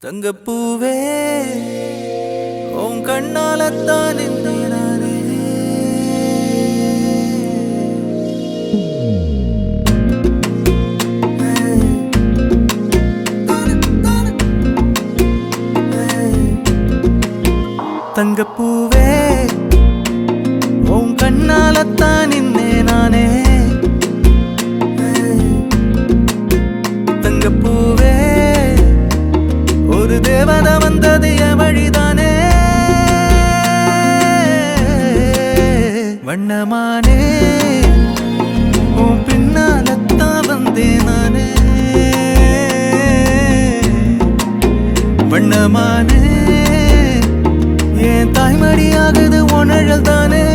தங்கப்பூவே உன் கண்ணாலத்தான் நானே தங்கப்பூவே உன் கண்ணாலத்தான் நானே தங்கப்பூவே ஒரு தேவதை வந்தது என் வழிதானே வண்ணமானே உன் பின்னாலத்தான் வந்தேன் நானே வண்ணமானே என் தாய்மடியாகுது உணழல் தானே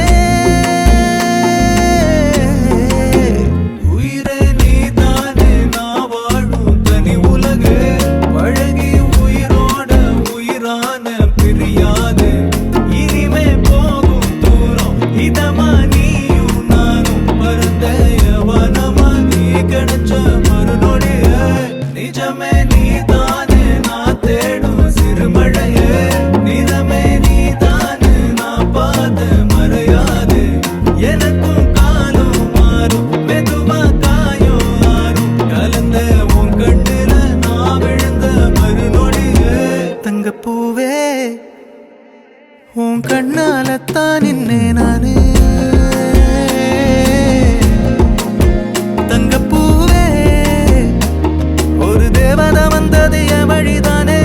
தங்கப்பூவே உன் கண்ணாலத்தான் நானே தங்கப்பூவே ஒரு தேவதை வந்தது என் வழிதானே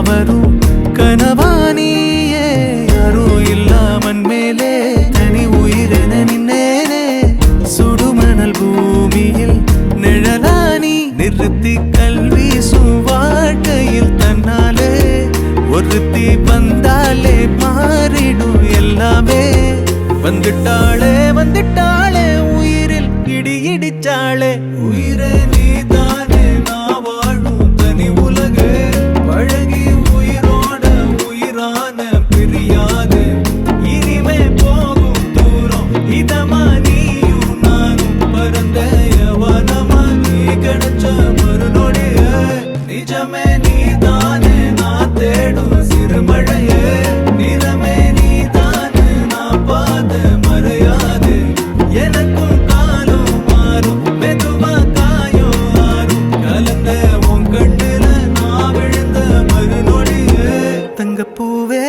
வரும் கனவானியே யாரும் இல்லாமன் மேலே தனி உயிரென நின்னேனே சுடுமணல் பூமியில் நிழலானி நிறுத்தி கல்வி வாழ்க்கையில் தன்னாலே ஒருத்தி வந்தாலே மாறிடும் எல்லாமே வந்துட்டாளே வந்துட்டாளே உயிரில் இடி இடிச்சாளே உயிரே நீதானே நான் வாழும் தனி உலகே பழகி உயிரோட உயிரான பிரியாது இனிமே போகும் தூரம் இதமா நீயும் நானும் பரந்த யவனமா நீ கிடைச்ச மறுநொடிய நிஜமே நீதானே நான் தேடும் சிறுமழையே நிறமே நீதானே நான் பாத மறையாது எனக்கும் காலம் மாறும் மெதுவா காயம் ஆறும் கலந்த உன் கண்ணுல நான் விழுந்த மறுநொடியே தங்கப்பூவே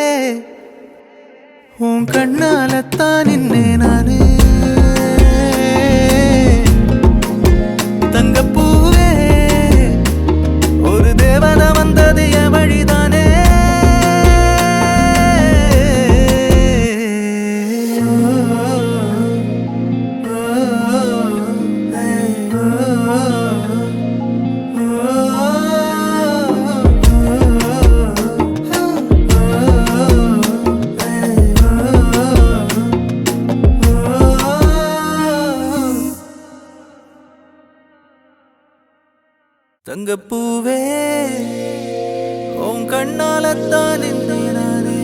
உன் கண்ணாலத்தான் நானே தங்கப்பூவே ஒரு தேவதை வந்தது என் வழிதானே தங்கப்பூவே உன் கண்ணாலத்தான் நானே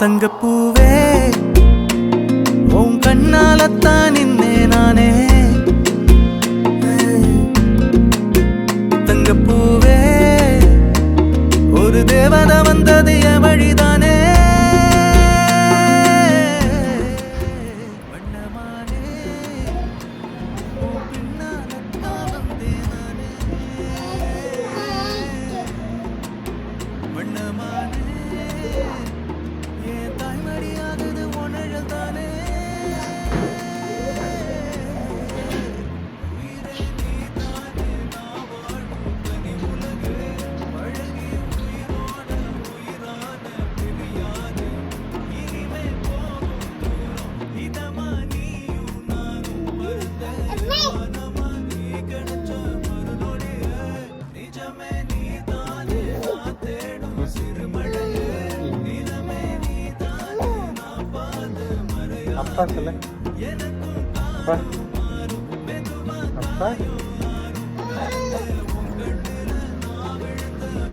தங்கப்பூவே உன் கண்ணாலத்தான் நானே தங்கப்பூவே ஒரு தேவதை வந்தது என் வழிதானே வண்ணமானே உன் பின்னாலத்தான் வந்தேன் நானே வண்ணமானே என் தாய்மடியாகுது உணழல் தானே அப்பா சொல்லு. அப்பா. அப்பா.